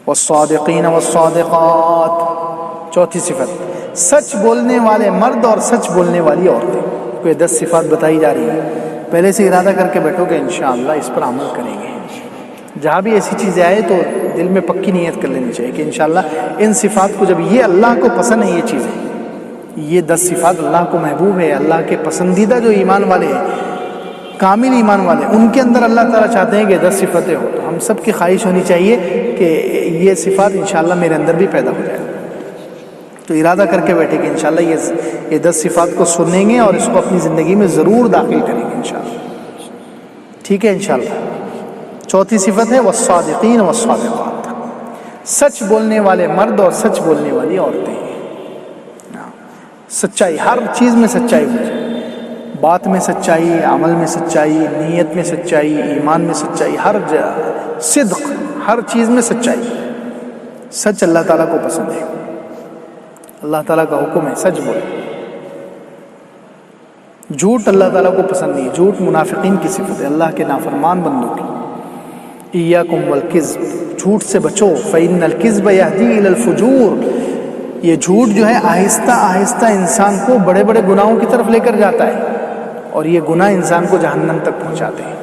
والصادقین والصادقات، چوتھی صفت سچ بولنے والے مرد اور سچ بولنے والی عورتیں. کوئی 10 صفات بتائی جا رہی ہیں. پہلے سے ارادہ کر کے بیٹھو کہ انشاءاللہ اس پر عمل کریں گے. جہاں بھی ایسی چیزیں آئے تو دل میں پکی نیت کر لینی چاہیے کہ انشاءاللہ ان صفات کو، جب یہ اللہ کو پسند ہے، یہ چیزیں، یہ 10 صفات اللہ کو محبوب ہے، اللہ کے پسندیدہ جو ایمان والے ہیں، کامل ایمان والے، ان کے اندر اللہ تعالیٰ چاہتے ہیں کہ 10 صفتیں ہوں. تو ہم سب کی خواہش ہونی چاہیے کہ یہ صفات انشاءاللہ میرے اندر بھی پیدا ہو جائے. تو ارادہ کر کے بیٹھے کہ انشاءاللہ یہ 10 صفات کو سنیں گے اور اس کو اپنی زندگی میں ضرور داخل کریں گے انشاءاللہ. ٹھیک ہے انشاءاللہ. چوتھی صفت ہے والصادقین والصادقات، سچ بولنے والے مرد اور سچ بولنے والی عورتیں. سچائی، ہر چیز میں سچائی ہو جائے، بات میں سچائی، عمل میں سچائی، نیت میں سچائی، ایمان میں سچائی، ہر جگہ صدق، ہر چیز میں سچائی. سچ اللہ تعالیٰ کو پسند ہے، اللہ تعالیٰ کا حکم ہے سچ بولو. جھوٹ اللہ تعالیٰ کو پسند نہیں. جھوٹ منافقین کی صفت ہے، اللہ کے نافرمان بندوں کی. ایاکم والکذب، جھوٹ سے بچو، فإن الکذب یہدی الی الفجور. یہ جھوٹ جو ہے آہستہ آہستہ انسان کو بڑے بڑے گناہوں کی طرف لے کر جاتا ہے، اور یہ گناہ انسان کو جہنم تک پہنچاتے ہیں.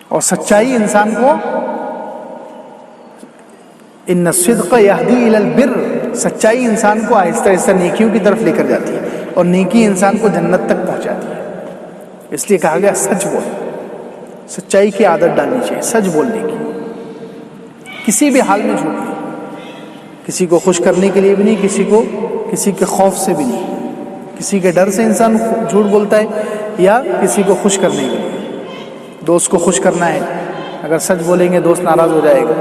اور سچائی انسان کو، ان الصدق یہدی الی البر، سچائی انسان کو آہستہ آہستہ نیکیوں کی طرف لے کر جاتی ہے، اور نیکی انسان کو جنت تک پہنچاتی ہے. اس لیے کہا گیا سچ بول. سچائی کی عادت ڈالنی چاہیے، سچ بولنے کی، کسی بھی حال میں جھوٹ نہیں. کسی کو خوش کرنے کے لیے بھی نہیں، کسی کے خوف سے بھی نہیں. کسی کے ڈر سے انسان جھوٹ بولتا ہے، یا کسی کو خوش کرنے کے لیے. دوست کو خوش کرنا ہے، اگر سچ بولیں گے دوست ناراض ہو جائے گا،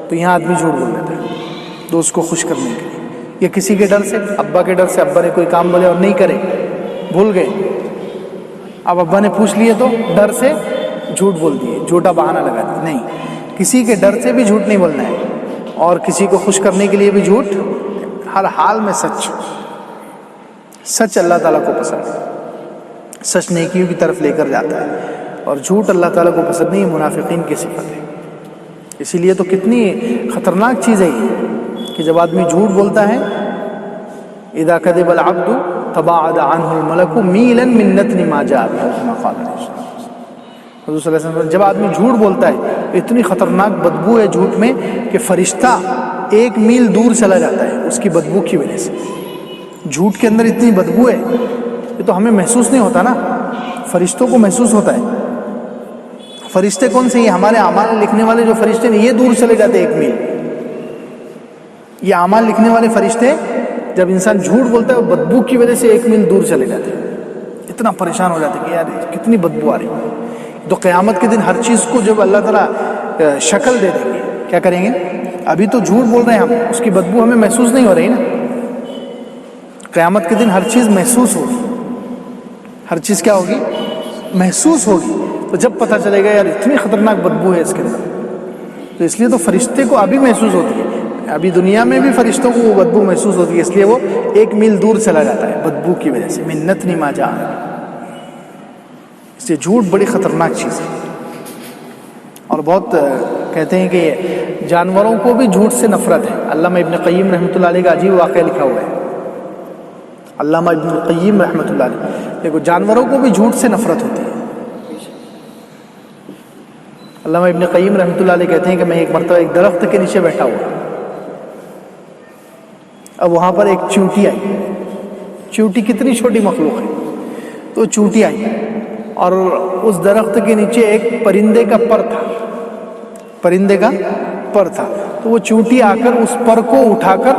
تو یہاں آدمی جھوٹ بول دیتا ہے دوست کو خوش کرنے کے لیے. یا کسی کے ڈر سے، ابا کے ڈر سے، ابا نے کوئی کام بولے اور نہیں کرے، بھول گئے، اب ابا نے پوچھ لیے تو ڈر سے جھوٹ بول دیے، جھوٹا بہانہ لگا دیا. نہیں، کسی کے ڈر سے بھی جھوٹ نہیں بولنا ہے، اور کسی کو خوش کرنے کے لیے بھی جھوٹ. ہر حال میں سچ. سچ اللہ تعالیٰ کو پسند ہے، سچ نیکیوں کی طرف لے کر جاتا ہے، اور جھوٹ اللہ تعالیٰ کو پسند نہیں، منافقین کی صفت ہے. اسی لیے تو کتنی خطرناک چیز ہے یہ کہ جب آدمی جھوٹ بولتا ہے، اذا کذب العبد تباعد عنہ الملک میلا من نتن ما جاء به، كما قال حضور صلی اللہ علیہ وسلم. جب آدمی جھوٹ بولتا ہے اتنی خطرناک بدبو ہے جھوٹ میں کہ فرشتہ 1 میل دور چلا جاتا ہے اس کی بدبو کی وجہ سے. جھوٹ کے اندر اتنی بدبو ہے، یہ تو ہمیں محسوس نہیں ہوتا نا، فرشتوں کو محسوس ہوتا ہے. فرشتے کون سے؟ یہ ہمارے اعمال لکھنے والے جو فرشتے ہیں، یہ دور چلے جاتے 1 میل. یہ اعمال لکھنے والے فرشتے جب انسان جھوٹ بولتا ہے وہ بدبو کی وجہ سے 1 میل دور چلے جاتے ہیں. اتنا پریشان ہو جاتے کہ یار کتنی بدبو آ رہی ہے. تو قیامت کے دن ہر چیز کو جب اللہ تعالیٰ شکل دے دیں گے، کیا کریں گے؟ ابھی تو جھوٹ بول رہے ہیں ہم، اس کی بدبو ہمیں محسوس نہیں ہو رہی نا. قیامت کے دن ہر چیز محسوس ہوگی، ہر چیز کیا ہوگی؟ محسوس ہوگی. تو جب پتہ چلے گا یار اتنی خطرناک بدبو ہے اس کے اندر، تو اس لیے تو فرشتے کو ابھی محسوس ہوتی ہے. ابھی دنیا میں بھی فرشتوں کو وہ بدبو محسوس ہوتی ہے، اس لیے وہ 1 میل دور چلا جاتا ہے بدبو کی وجہ سے. من نتن ما جاء. اس لیے جھوٹ بڑی خطرناک چیز ہے. اور بہت کہتے ہیں کہ جانوروں کو بھی جھوٹ سے نفرت ہے. علامہ ابن قیم رحمۃ اللہ علیہ کا عجیب واقعہ لکھا ہوا ہے. علامہ ابن قیم رحمۃ اللہ علیہ، دیکھو جانوروں کو بھی جھوٹ سے نفرت ہوتی ہے. علامہ ابن قیم رحمۃ اللہ علیہ کہتے ہیں کہ میں ایک مرتبہ ایک درخت کے نیچے بیٹھا ہوا، اب وہاں پر ایک چیونٹی آئی. چیونٹی کتنی چھوٹی مخلوق ہے، تو چیونٹی آئی اور اس درخت کے نیچے ایک پرندے کا پر تھا. پرندے کا پر تھا، تو وہ چیونٹی آ کر اس پر کو اٹھا کر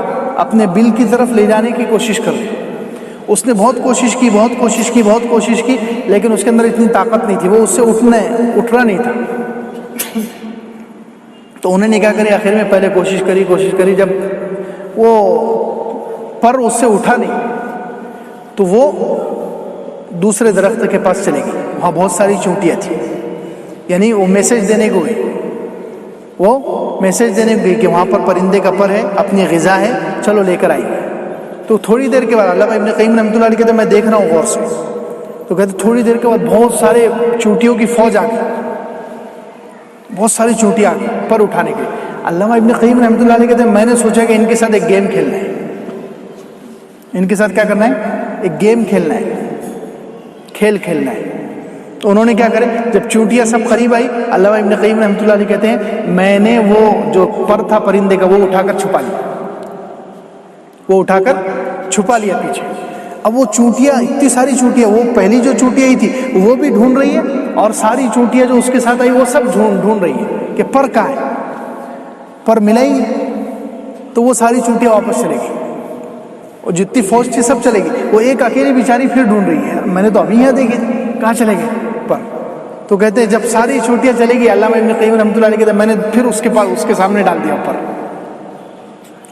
اپنے بل کی طرف لے جانے کی کوشش کر رہی. اس نے بہت کوشش کی، لیکن اس کے اندر اتنی طاقت نہیں تھی، وہ اس سے اٹھ رہا نہیں تھا. تو انہوں نے کیا کرے، آخر میں پہلے کوشش کری، جب وہ پر اس سے اٹھا نہیں تو وہ دوسرے درخت کے پاس چلے گئی. وہاں بہت ساری چیونٹیاں تھیں، یعنی وہ میسج دینے کو گئی کہ وہاں پر پرندے کا پر ہے، اپنی غذا ہے، چلو لے کر آئیے. تو تھوڑی دیر کے بعد علامہ ابن قیم رحمۃ اللہ علیہ کہتے ہیں میں دیکھ رہا ہوں غور سے، تو کہتے تھوڑی دیر کے بعد بہت سارے چیونٹیوں کی فوج آ گئی، بہت ساری چیونٹیاں آ گئی پر اٹھانے کے لیے. علامہ ابن قیم رحمۃ اللہ علیہ کہتے ہیں میں نے سوچا کہ ان کے ساتھ ایک گیم کھیلنا ہے. ان کے ساتھ کیا کرنا ہے؟ ایک گیم کھیلنا ہے, کھیل کھیلنا ہے. تو انہوں نے کیا کرے, جب چونٹیاں سب قریب آئی, علامہ ابن قیم رحمۃ اللہ علیہ کہتے ہیں میں نے وہ جو پر تھا پرندے کا وہ اٹھا کر چھپا لیا, وہ اٹھا کر چھپا لیا پیچھے. اب وہ چونٹیاں, اتنی ساری چونٹیاں, وہ پہلی جو چونٹی آئی تھی وہ بھی ڈھونڈ رہی ہے, اور ساری چونٹیاں جو اس کے ساتھ آئی وہ سب ڈھونڈ رہی ہے کہ پر کہاں ہے, پر ملا ہی نہیں. تو وہ ساری چونٹیاں واپس چلے گی, اور جتنی فوج تھی سب چلے گی. وہ ایک اکیلی بیچاری پھر ڈھونڈ رہی ہے, میں نے تو ابھی یہاں دیکھی تھی, کہاں چلے گئے پر. تو کہتے ہیں جب ساری چونٹیاں چلے گی, علامہ ابن قیم رحمۃ اللہ علیہ کہتے ہیں میں نے پھر اس کے پاس اس کے سامنے ڈال دیا پر,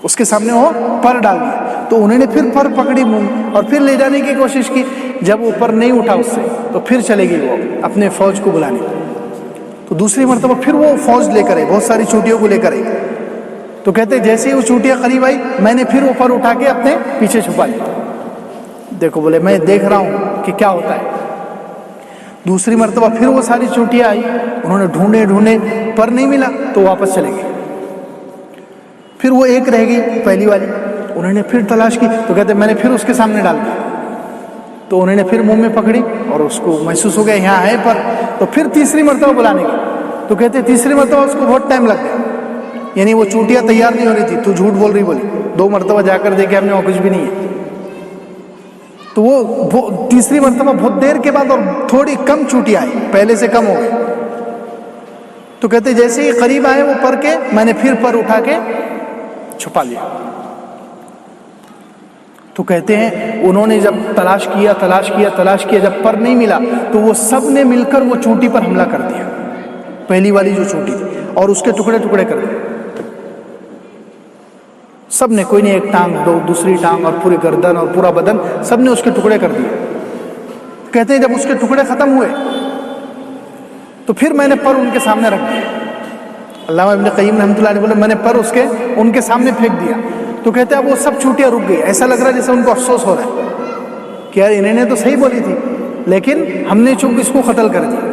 اس کے سامنے وہ پر ڈال دیا. تو انہوں نے پھر پر پکڑی اور پھر لے جانے کی کوشش کی. جب وہ پر نہیں اٹھا اس سے تو پھر چلے گی وہ اپنے فوج کو بلانے. تو دوسری مرتبہ پھر وہ فوج لے کر آئے, بہت ساری چونٹیوں کو لے کر آئی. تو کہتے ہیں جیسے ہی وہ چونٹیاں قریب آئی میں نے پھر وہ پر اٹھا کے اپنے پیچھے چھپا لیا. دیکھو بولے میں دیکھ رہا ہوں کہ کیا ہوتا ہے. دوسری مرتبہ پھر وہ ساری چونٹیاں آئی, انہوں نے ڈھونڈے پر نہیں ملا تو واپس چلے گئے. پھر وہ ایک رہ گئی پہلی والی, انہوں نے پھر تلاش کی. تو کہتے میں نے پھر اس کے سامنے ڈال دی. تو انہوں نے پھر منہ میں پکڑی اور اس کو محسوس ہو گیا یہاں ہے پر. تو پھر تیسری مرتبہ بلانے کی. تو کہتے تیسری مرتبہ اس کو بہت ٹائم لگ گیا, یعنی وہ چونٹیاں تیار نہیں ہو رہی تھی. تو جھوٹ بول رہی بولی, 2 مرتبہ جا کر دیکھے ہم نے, وہاں کچھ بھی نہیں ہے. تو وہ تیسری مرتبہ بہت دیر کے بعد اور تھوڑی کم چونٹیاں آئی, پہلے سے کم ہو گئی. تو کہتے جیسے ہی قریب آئے وہ پر کے, میں نے پھر پر اٹھا کے چھپا لیا. تو کہتے ہیں انہوں نے جب تلاش کیا جب پر نہیں ملا تو وہ سب نے مل کر وہ چونٹی پر حملہ کر دیا, پہلی والی جو چونٹی تھی, اور اس کے ٹکڑے ٹکڑے کر دیے. سب نے, کوئی نے ایک ٹانگ, دوسری ٹانگ, اور پوری گردن اور پورا بدن, سب نے اس کے ٹکڑے کر دیے. کہتے ہیں جب اس کے ٹکڑے ختم ہوئے تو پھر میں نے پر ان کے سامنے رکھ دیا. علامہ ابن قیم رحمۃ اللہ علیہ بولے میں نے پر ان کے سامنے پھینک دیا. تو کہتے ہیں اب وہ سب چونٹیاں رک گئی. ایسا لگ رہا ہے جیسے ان کو افسوس ہو رہا ہے کہ یار انہوں نے تو صحیح بولی تھی لیکن ہم نے چونکہ اس کو قتل کر دیا.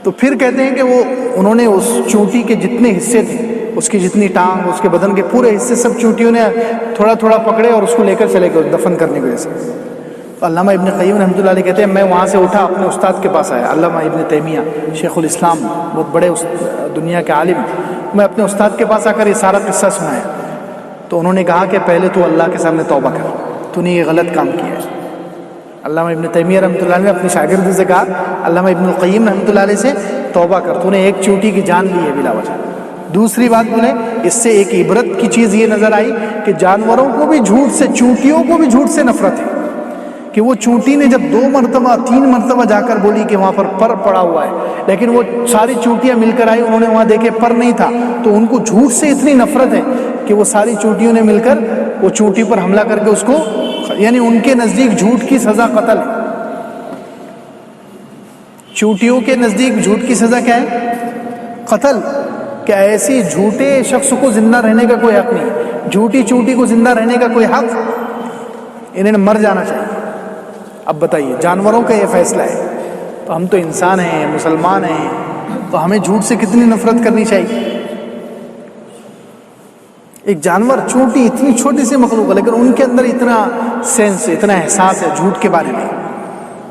تو پھر کہتے ہیں کہ وہ انہوں نے اس چونٹی کے جتنے حصے تھے, اس کی جتنی ٹانگ, اس کے بدن کے پورے حصے سب چونٹیوں نے تھوڑا تھوڑا پکڑے اور اس کو لے کر چلے گئے دفن کرنے کی وجہ سے. تو علامہ ابن قیم رحمۃ اللہ علیہ کہتے ہیں میں وہاں سے اٹھا, اپنے استاد کے پاس آیا, علامہ ابن تیمیہ شیخ الاسلام, بہت بڑے دنیا کے عالم. میں اپنے استاد کے پاس آ کر یہ سارا قصہ سنایا. تو انہوں نے کہا کہ پہلے تو اللہ کے سامنے توبہ کر, تو نے یہ غلط کام کیا ہے. علامہ ابن تیمیہ رحمۃ اللہ علیہ نے اپنے شاگرد سے کہا علامہ ابن القیم رحمۃ اللہ علیہ سے توبہ کر, تو نے ایک چونٹی کی جان لی ہے بلا وجہ. دوسری بات بولے اس سے ایک عبرت کی چیز یہ نظر آئی کہ جانوروں کو بھی جھوٹ سے, چونٹیوں کو بھی جھوٹ سے نفرت ہے. کہ وہ چونٹی نے جب 2 مرتبہ 3 مرتبہ جا کر بولی کہ وہاں پر پڑا ہوا ہے, لیکن وہ ساری چونٹیاں مل کر آئی, انہوں نے وہاں دیکھے پر نہیں تھا, تو ان کو جھوٹ سے اتنی نفرت ہے کہ وہ ساری چونٹیوں نے مل کر وہ چونٹی پر حملہ کر کے اس کو, یعنی ان کے نزدیک جھوٹ کی سزا قتل ہے. چونٹیوں کے نزدیک جھوٹ کی سزا کیا ہے؟ قتل. کہ ایسی جھوٹے شخص کو زندہ رہنے کا کوئی حق نہیں, جھوٹی چونٹی کو زندہ رہنے کا کوئی حق, انہیں مر جانا چاہیے. اب بتائیے جانوروں کا یہ فیصلہ ہے, تو ہم تو انسان ہیں, مسلمان ہیں, تو ہمیں جھوٹ سے کتنی نفرت کرنی چاہیے. ایک جانور چونٹی اتنی چھوٹی سی مخلوق ہے, لیکن ان کے اندر اتنا سینس, اتنا احساس ہے جھوٹ کے بارے میں,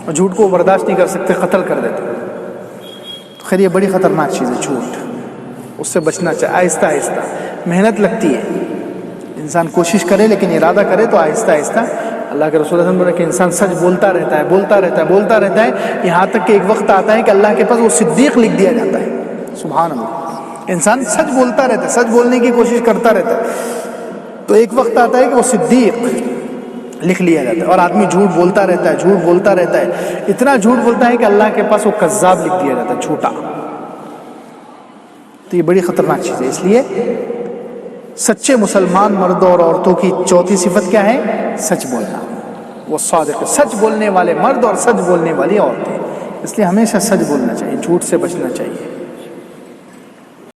اور جھوٹ کو برداشت نہیں کر سکتے, قتل کر دیتے. خیر یہ بڑی خطرناک چیز ہے جھوٹ, اس سے بچنا چاہیے. آہستہ آہستہ محنت لگتی ہے, انسان کوشش کرے لیکن ارادہ کرے تو آہستہ آہستہ. اللہ کے رسول صلی اللہ علیہ وسلم نے کہ انسان سچ بولتا رہتا ہے یہاں تک کہ ایک وقت آتا ہے کہ اللہ کے پاس وہ صدیق لکھ دیا جاتا ہے. سبحان اللہ. انسان سچ بولتا رہتا ہے, سچ بولنے کی کوشش کرتا رہتا ہے, تو ایک وقت آتا ہے کہ وہ صدیق لکھ لیا جاتا ہے. اور آدمی جھوٹ بولتا رہتا ہے, اتنا جھوٹ بولتا ہے کہ اللہ کے پاس وہ کذاب لکھ دیا جاتا ہے, جھوٹا. تو یہ بڑی خطرناک چیز ہے. اس لیے سچے مسلمان مردوں اور عورتوں کی چوتھی صفت کیا ہے؟ سچ بولنا. وہ صادق, سچ بولنے والے مرد اور سچ بولنے والی عورتیں. اس لیے ہمیشہ سچ بولنا چاہیے, جھوٹ سے بچنا چاہیے.